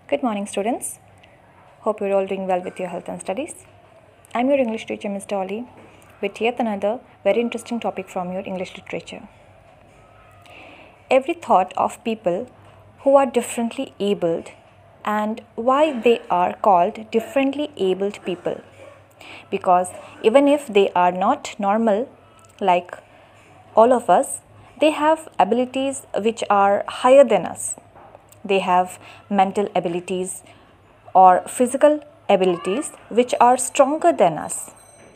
Good morning, students. Hope you're all doing well with your health and studies. I'm your English teacher, Ms. Dolly, with yet another very interesting topic from your English literature. Every thought of people who are differently abled and why they are called differently abled people. Because even if they are not normal like all of us, they have abilities which are higher than us. They have mental abilities or physical abilities which are stronger than us.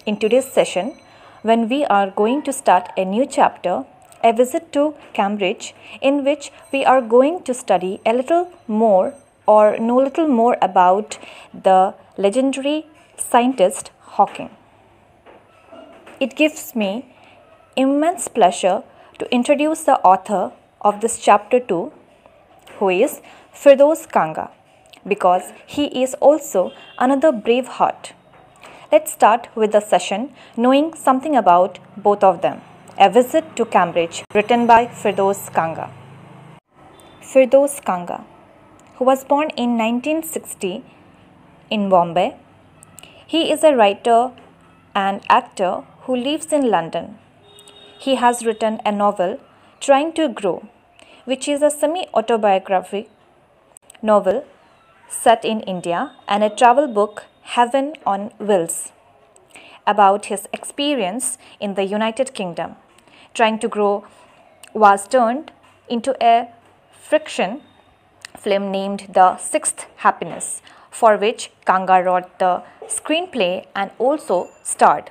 In today's session, when we are going to start a new chapter, a visit to Cambridge, in which we are going to study a little more or know a little more about the legendary scientist Hawking. It gives me immense pleasure to introduce the author of this chapter 2, who is Firdaus Kanga, because he is also another brave heart. Let's start with the session knowing something about both of them. A Visit to Cambridge, written by Firdaus Kanga. Firdaus Kanga, who was born in 1960 in Bombay. He is a writer and actor who lives in London. He has written a novel, Trying to Grow, which is a semi-autobiography novel set in India, and a travel book, Heaven on Wheels, about his experience in the United Kingdom. Trying to Grow was turned into a fiction film named The Sixth Happiness, for which Kanga wrote the screenplay and also starred.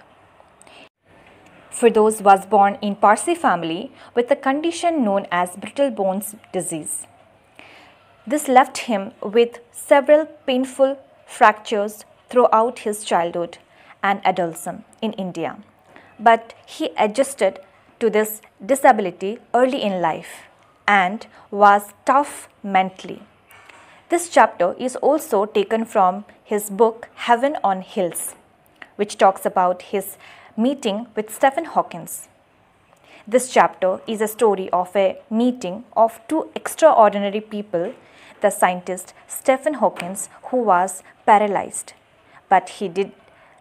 Firdaus was born in Parsi family with a condition known as brittle bones disease. This left him with several painful fractures throughout his childhood and adolescence in India. But he adjusted to this disability early in life and was tough mentally. This chapter is also taken from his book Heaven on Hills, which talks about his meeting with Stephen Hawking. This chapter is a story of a meeting of two extraordinary people, the scientist Stephen Hawking, who was paralyzed, but he did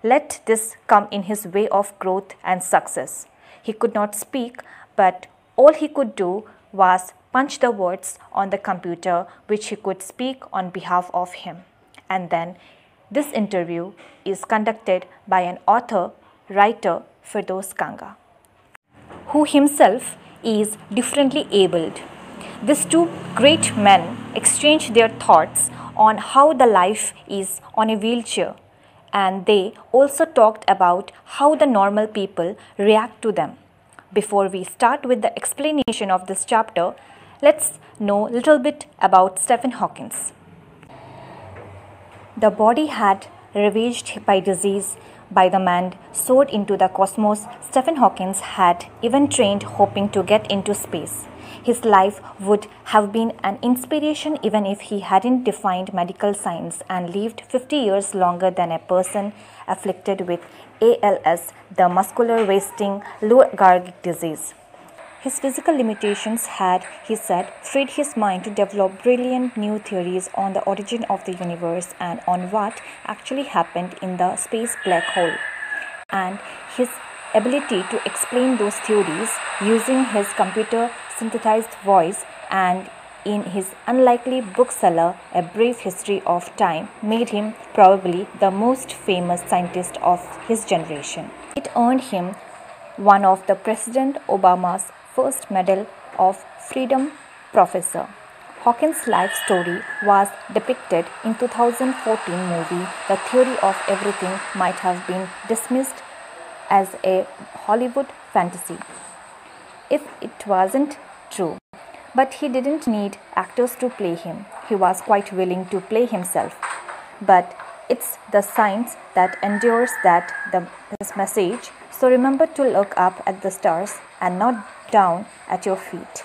let this come in his way of growth and success. He could not speak, but all he could do was punch the words on the computer which he could speak on behalf of him. And then this interview is conducted by an author, writer Firdaus Kanga, who himself is differently abled. These two great men exchange their thoughts on how the life is on a wheelchair, and they also talked about how the normal people react to them. Before we start with the explanation of this chapter, let's know a little bit about Stephen Hawking. The body had ravaged by disease by the man soared into the cosmos. Stephen Hawking had even trained hoping to get into space. His life would have been an inspiration even if he hadn't defined medical science and lived 50 years longer than a person afflicted with ALS, the muscular wasting Lou Gehrig disease. His physical limitations had, he said, freed his mind to develop brilliant new theories on the origin of the universe and on what actually happened in the space black hole. And his ability to explain those theories using his computer synthesized voice and in his unlikely bookseller, A Brief History of Time, made him probably the most famous scientist of his generation. It earned him one of the President Obama's first Medal of Freedom professor. Hawking's life story was depicted in 2014 movie The Theory of Everything might have been dismissed as a Hollywood fantasy if it wasn't true. But he didn't need actors to play him. He was quite willing to play himself. But it's the science that endures his message. So remember to look up at the stars and not down at your feet.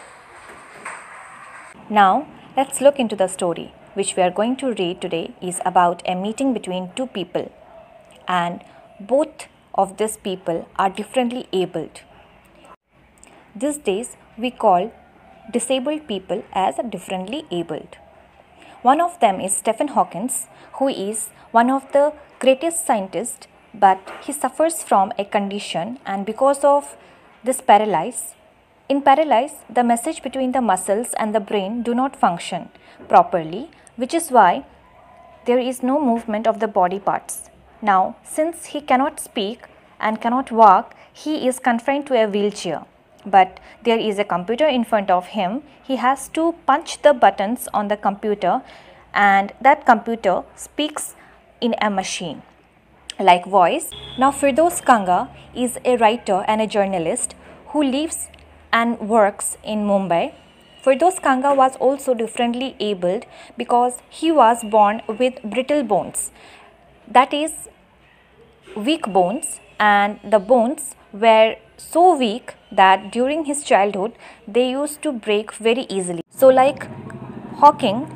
Now let's look into the story which we are going to read today is about a meeting between two people, and both of these people are differently abled. These days we call disabled people as differently abled. One of them is Stephen Hawking, who is one of the greatest scientists, but he suffers from a condition, and because of this paralysis, the message between the muscles and the brain do not function properly, which is why there is no movement of the body parts. Now, since he cannot speak and cannot walk, he is confined to a wheelchair. But there is a computer in front of him. He has to punch the buttons on the computer, and that computer speaks in a machine like voice. Now, Firdaus Kanga is a writer and a journalist who lives and works in Mumbai. Firdaus Kanga was also differently abled because he was born with brittle bones, that is, weak bones, and the bones were so weak that during his childhood they used to break very easily. So, like Hawking,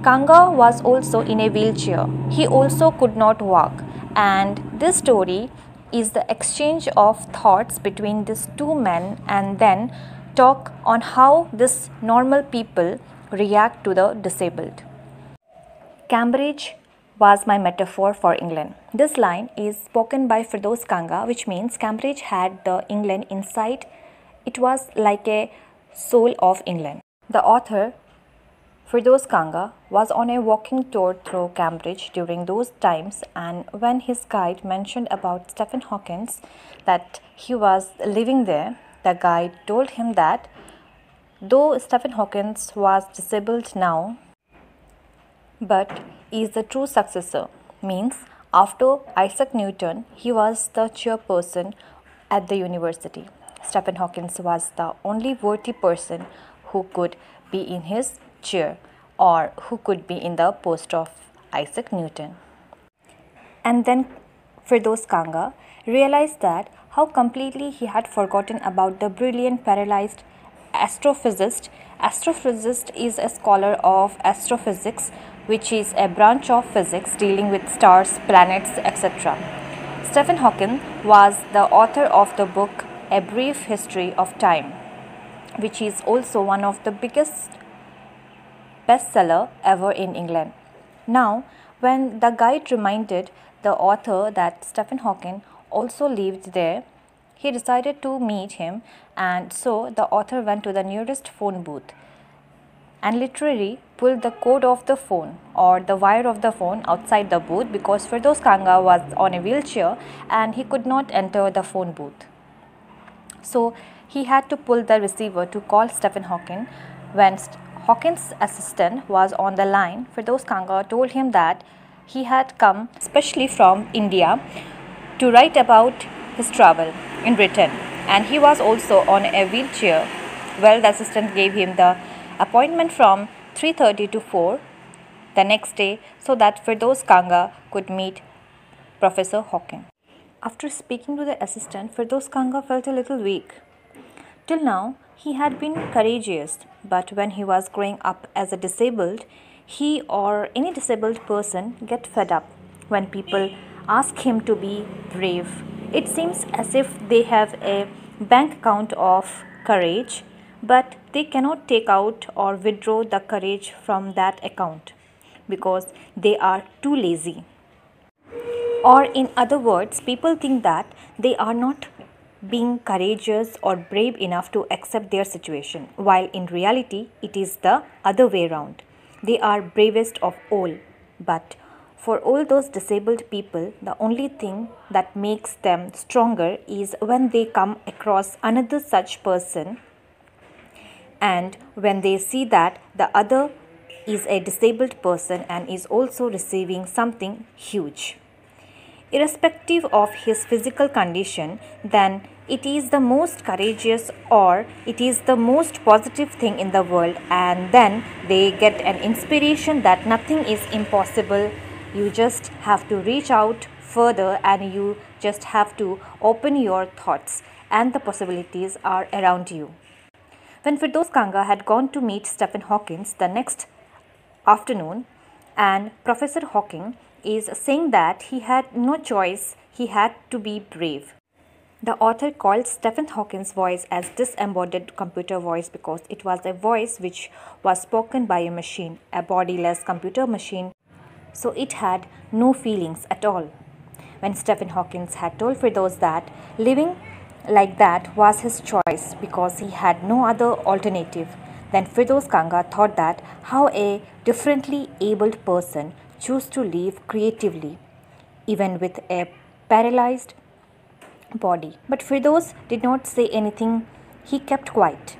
Kanga was also in a wheelchair. He also could not walk, and this story is the exchange of thoughts between these two men, and then talk on how this normal people react to the disabled. Cambridge was my metaphor for England. This line is spoken by Firdaus Kanga, which means Cambridge had the England inside. It was like a soul of England. The author Firdaus Kanga was on a walking tour through Cambridge during those times, and when his guide mentioned about Stephen Hawking that he was living there, the guide told him that though Stephen Hawking was disabled now, but is the true successor, means after Isaac Newton, he was the chairperson at the university. Stephen Hawking was the only worthy person who could be in his chair or who could be in the post of Isaac Newton. And then Firdaus Kanga realized that how completely he had forgotten about the brilliant paralyzed astrophysicist. Astrophysicist is a scholar of astrophysics, which is a branch of physics dealing with stars, planets, etc. Stephen Hawking was the author of the book A Brief History of Time, which is also one of the biggest bestseller ever in England. Now, when the guide reminded the author that Stephen Hawking also lived there, he decided to meet him, and so the author went to the nearest phone booth and literally pulled the cord of the phone or the wire of the phone outside the booth, because Firdaus Kanga was on a wheelchair and he could not enter the phone booth. So he had to pull the receiver to call Stephen Hawking. When Hawking's assistant was on the line, Firdaus Kanga told him that he had come especially from India to write about his travel in Britain, and he was also on a wheelchair. Well, the assistant gave him the appointment from 3:30 to 4 the next day so that Firdaus Kanga could meet Professor Hawking. After speaking to the assistant, Firdaus Kanga felt a little weak. Till now, he had been courageous, but when he was growing up as a disabled, he or any disabled person get fed up when people ask him to be brave. It seems as if they have a bank account of courage, but they cannot take out or withdraw the courage from that account because they are too lazy. Or in other words, people think that they are not being courageous or brave enough to accept their situation, while in reality it is the other way around. They are bravest of all, but for all those disabled people, the only thing that makes them stronger is when they come across another such person, and when they see that the other is a disabled person and is also receiving something huge. Irrespective of his physical condition, then it is the most courageous or it is the most positive thing in the world, and then they get an inspiration that nothing is impossible. You just have to reach out further and you just have to open your thoughts, and the possibilities are around you. When Firdaus Kanga had gone to meet Stephen Hawking the next afternoon, and Professor Hawking is saying that he had no choice, he had to be brave. The author called Stephen Hawking's voice as disembodied computer voice because it was a voice which was spoken by a machine, a bodiless computer machine, so it had no feelings at all. When Stephen Hawking had told Firdaus that living like that was his choice because he had no other alternative, then Firdaus Kanga thought that how a differently abled person chose to live creatively, even with a paralyzed body. But Firdaus did not say anything, he kept quiet.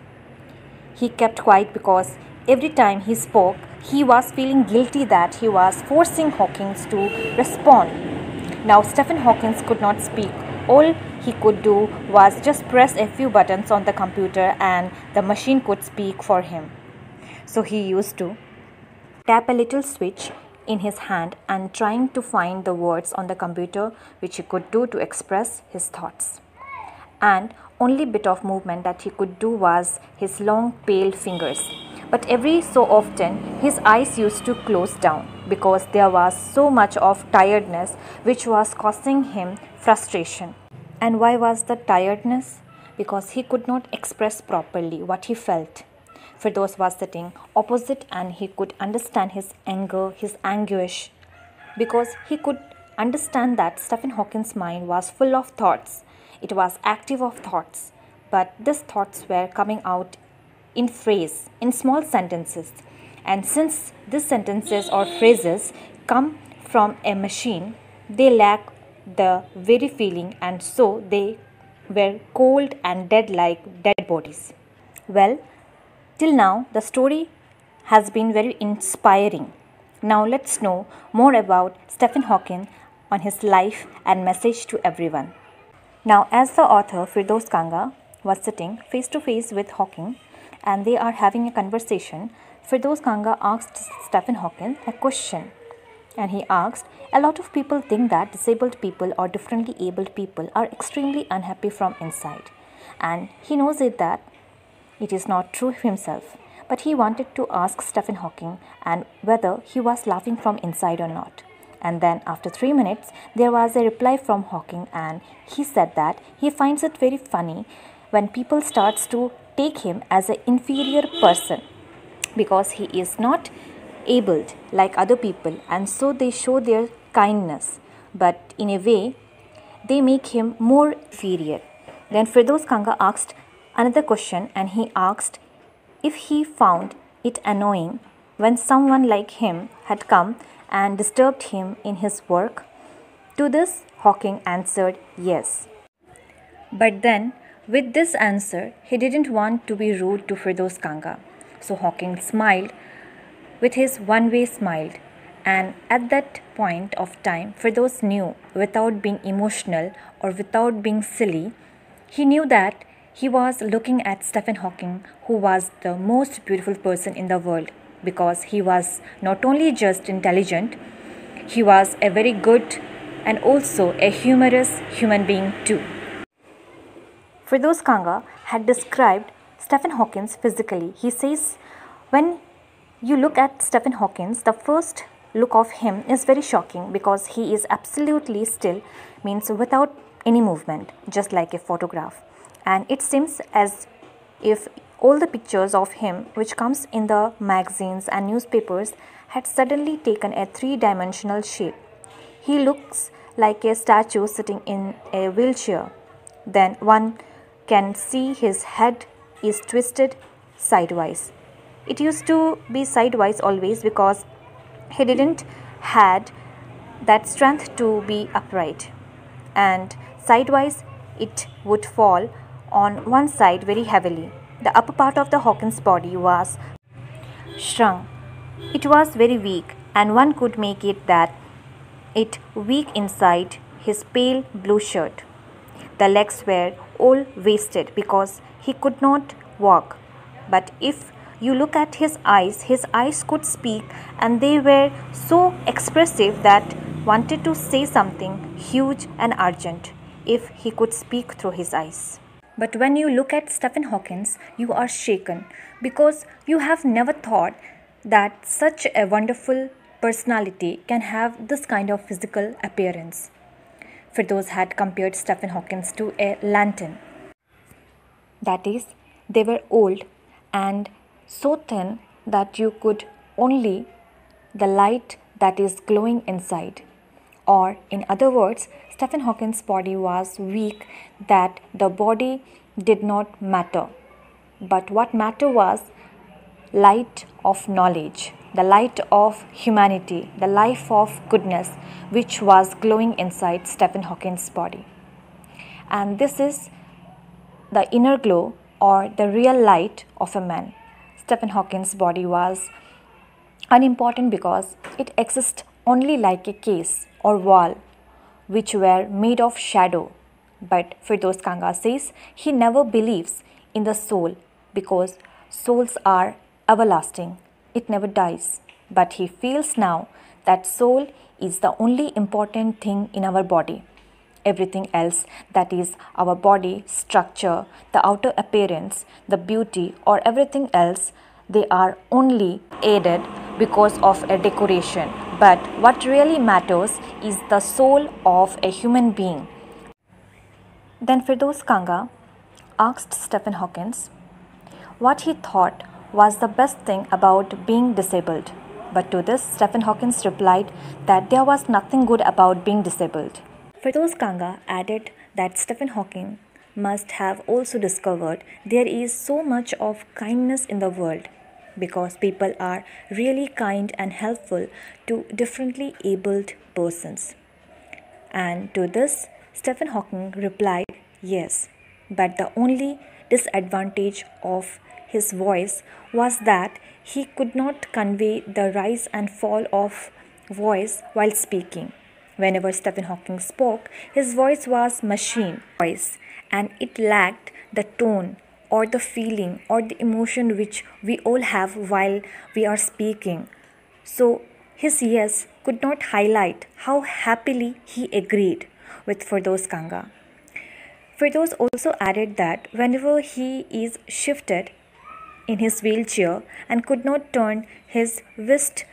He kept quiet because every time he spoke, he was feeling guilty that he was forcing Hawkins to respond. Now, Stephen Hawkins could not speak. All he could do was just press a few buttons on the computer and the machine could speak for him. So he used to tap a little switch in his hand and trying to find the words on the computer which he could do to express his thoughts. And only bit of movement that he could do was his long pale fingers. But every so often his eyes used to close down because there was so much of tiredness which was causing him frustration. And why was the tiredness? Because he could not express properly what he felt. Firdaus was sitting opposite and he could understand his anger, his anguish, because he could understand that Stephen Hawking's mind was full of thoughts. It was active of thoughts, but these thoughts were coming out in phrase, in small sentences. And since these sentences or phrases come from a machine, they lack the very feeling and so they were cold and dead like dead bodies. Well, till now, the story has been very inspiring. Now, let's know more about Stephen Hawking on his life and message to everyone. Now, as the author Firdaus Kanga was sitting face to face with Hawking and they are having a conversation, Firdaus Kanga asked Stephen Hawking a question. And he asked, a lot of people think that disabled people or differently abled people are extremely unhappy from inside. And he knows it that it is not true himself, but he wanted to ask Stephen Hawking and whether he was laughing from inside or not. And then after 3 minutes, there was a reply from Hawking and he said that he finds it very funny when people starts to take him as an inferior person because he is not abled like other people and so they show their kindness, but in a way they make him more inferior. Then Firdaus Kanga asked another question and he asked if he found it annoying when someone like him had come and disturbed him in his work. To this, Hawking answered yes. But then, with this answer, he didn't want to be rude to Firdaus Kanga. So Hawking smiled with his one-way smile. And at that point of time, Firdaus knew, without being emotional or without being silly, he knew that he was looking at Stephen Hawking, who was the most beautiful person in the world, because he was not only just intelligent, he was a very good and also a humorous human being too. Firdaus Kanga had described Stephen Hawking physically. He says, when you look at Stephen Hawking, the first look of him is very shocking because he is absolutely still, means without any movement, just like a photograph. And it seems as if all the pictures of him which comes in the magazines and newspapers had suddenly taken a three-dimensional shape. He looks like a statue sitting in a wheelchair. Then one can see his head is twisted sideways. It used to be sideways always because he didn't had that strength to be upright. And sideways it would fall on one side very heavily. The upper part of the Hawking's body was shrunk. It was very weak and one could make it that it weak inside his pale blue shirt. The legs were all wasted because he could not walk. But if you look at his eyes could speak and they were so expressive that wanted to say something huge and urgent if he could speak through his eyes. But when you look at Stephen Hawking, you are shaken because you have never thought that such a wonderful personality can have this kind of physical appearance. Firdaus had compared Stephen Hawking to a lantern. That is, they were old and so thin that you could only the light that is glowing inside. Or, in other words, Stephen Hawking's body was weak, that the body did not matter. But what mattered was light of knowledge, the light of humanity, the life of goodness, which was glowing inside Stephen Hawking's body. And this is the inner glow or the real light of a man. Stephen Hawking's body was unimportant because it exists only like a case or wall which were made of shadow. But Firdaus Kanga says he never believes in the soul because souls are everlasting. It never dies. But he feels now that soul is the only important thing in our body. Everything else, that is our body, structure, the outer appearance, the beauty or everything else, they are only aided because of a decoration. But what really matters is the soul of a human being. Then Firdaus Kanga asked Stephen Hawking what he thought was the best thing about being disabled. But to this, Stephen Hawking replied that there was nothing good about being disabled. Firdaus Kanga added that Stephen Hawking must have also discovered there is so much of kindness in the world because people are really kind and helpful to differently abled persons. And to this, Stephen Hawking replied yes, but the only disadvantage of his voice was that he could not convey the rise and fall of voice while speaking. Whenever Stephen Hawking spoke, his voice was machine voice and it lacked the tone or the feeling or the emotion which we all have while we are speaking. So his yes could not highlight how happily he agreed with Firdaus Kanga. Firdaus also added that whenever he is shifted in his wheelchair and could not turn his wrist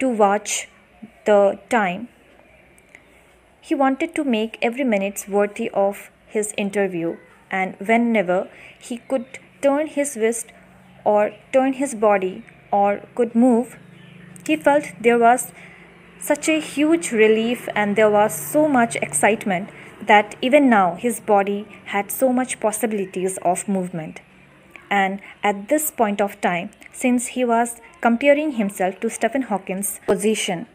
to watch the time, he wanted to make every minute worthy of his interview, and whenever he could turn his wrist or turn his body or could move, he felt there was such a huge relief and there was so much excitement that even now his body had so much possibilities of movement. And at this point of time, since he was comparing himself to Stephen Hawking's position,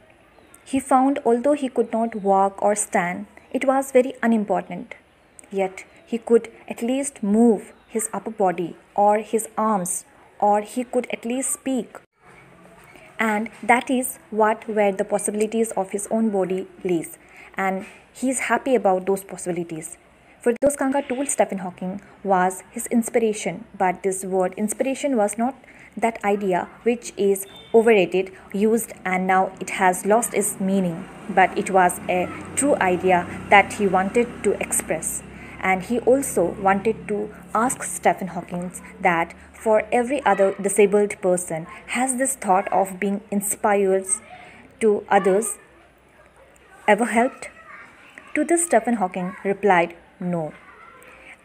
he found although he could not walk or stand, it was very unimportant. Yet he could at least move his upper body or his arms, or he could at least speak. And that is what were the possibilities of his own body lays. And he is happy about those possibilities. Firdaus Kanga told Stephen Hawking was his inspiration, but this word inspiration was not that idea which is overrated, used, and now it has lost its meaning, but it was a true idea that he wanted to express. And he also wanted to ask Stephen Hawking that for every other disabled person has this thought of being inspired to others ever helped? To this, Stephen Hawking replied no.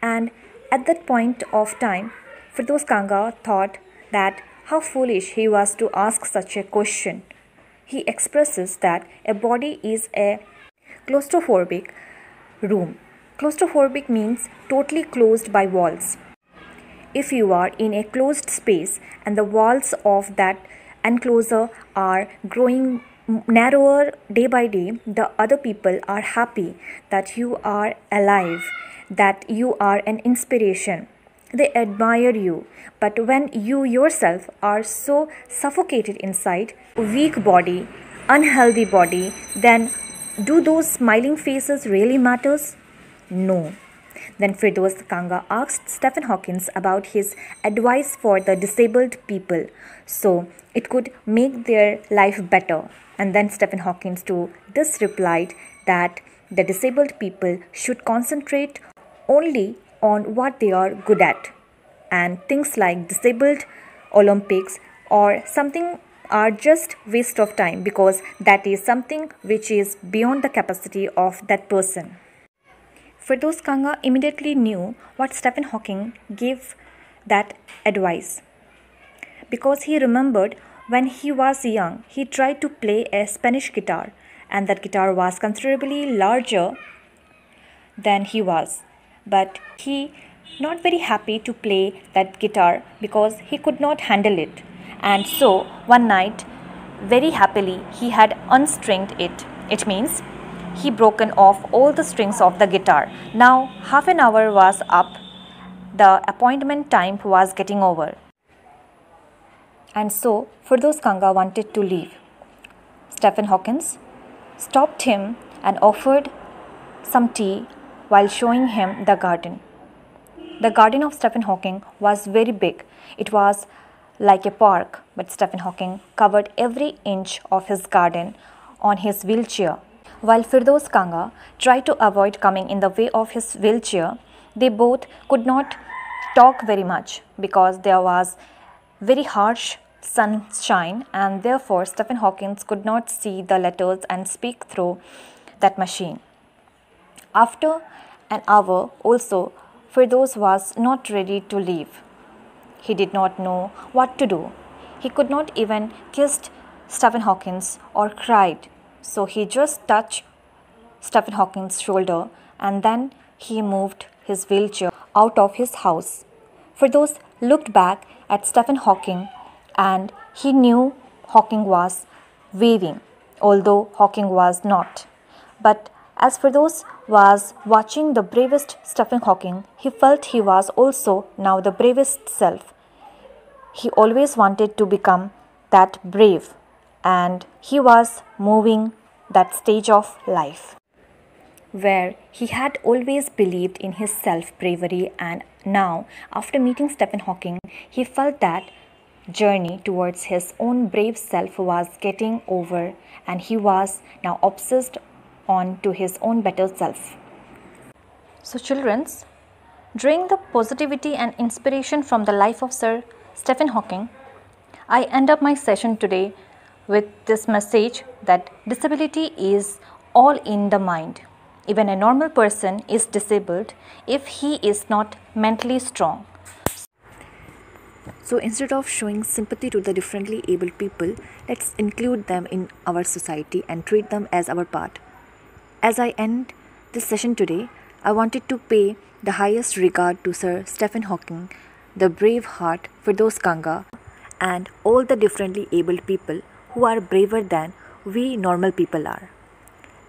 And at that point of time, Firdaus Kanga thought that how foolish he was to ask such a question. He expresses that a body is a claustrophobic room. Claustrophobic means totally closed by walls. If you are in a closed space and the walls of that enclosure are growing narrower day by day, the other people are happy that you are alive, that you are an inspiration. They admire you. But when you yourself are so suffocated inside, weak body, unhealthy body, then do those smiling faces really matters? No. Then Firdaus Kanga asked Stephen Hawking about his advice for the disabled people so it could make their life better. And then Stephen Hawking to this replied that the disabled people should concentrate only on what they are good at, and things like disabled Olympics or something are just waste of time because that is something which is beyond the capacity of that person. Firdaus Kanga immediately knew what Stephen Hawking gave that advice because he remembered when he was young he tried to play a Spanish guitar and that guitar was considerably larger than he was, but he not very happy to play that guitar because he could not handle it, and so one night very happily he had unstringed it means he broken off all the strings of the guitar. Now half an hour was up, the appointment time was getting over, and so Firdaus Kanga wanted to leave. Stephen Hawking stopped him and offered some tea while showing him the garden. The garden of Stephen Hawking was very big. It was like a park, but Stephen Hawking covered every inch of his garden on his wheelchair. While Firdaus Kanga tried to avoid coming in the way of his wheelchair, they both could not talk very much because there was very harsh sunshine and therefore Stephen Hawking could not see the letters and speak through that machine. After an hour also, Firdaus was not ready to leave. He did not know what to do. He could not even kiss Stephen Hawking or cried. So he just touched Stephen Hawking's shoulder and then he moved his wheelchair out of his house. Firdaus looked back at Stephen Hawking and he knew Hawking was waving, although Hawking was not. But as Firdaus was watching the bravest Stephen Hawking, he felt he was also now the bravest self. He always wanted to become that brave, and he was moving that stage of life where he had always believed in his self-bravery, and now after meeting Stephen Hawking, he felt that journey towards his own brave self was getting over and he was now obsessed on to his own better self. So children, during the positivity and inspiration from the life of Sir Stephen Hawking, I end up my session today with this message that disability is all in the mind. Even a normal person is disabled if he is not mentally strong. So instead of showing sympathy to the differently abled people, let's include them in our society and treat them as our part. As I end this session today, I wanted to pay the highest regard to Sir Stephen Hawking, the brave heart Firdaus Kanga, and all the differently abled people who are braver than we normal people are.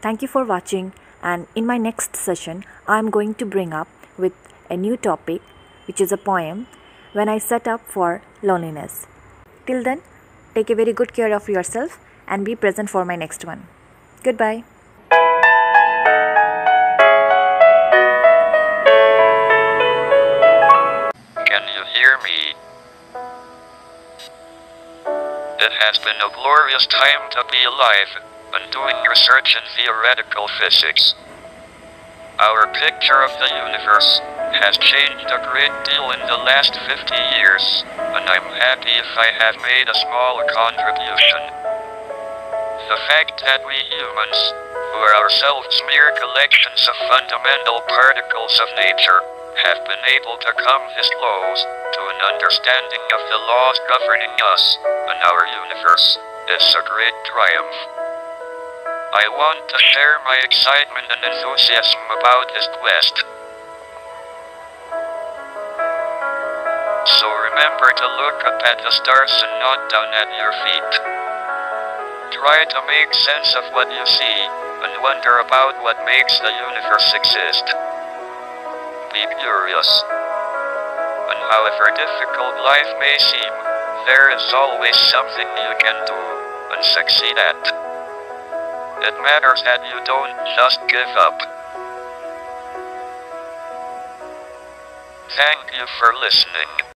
Thank you for watching, and in my next session, I am going to bring up with a new topic, which is a poem, When I Set Up for Loneliness. Till then, take a very good care of yourself and be present for my next one. Goodbye. Can you hear me? It has been a glorious time to be alive and doing research in theoretical physics. Our picture of the universe has changed a great deal in the last 50 years, and I'm happy if I have made a small contribution. The fact that we humans, who are ourselves mere collections of fundamental particles of nature, have been able to come this close to an understanding of the laws governing us and our universe is a great triumph. I want to share my excitement and enthusiasm about this quest. So remember to look up at the stars and not down at your feet. Try to make sense of what you see and wonder about what makes the universe exist. Be curious. And however difficult life may seem, there is always something you can do and succeed at. It matters that you don't just give up. Thank you for listening.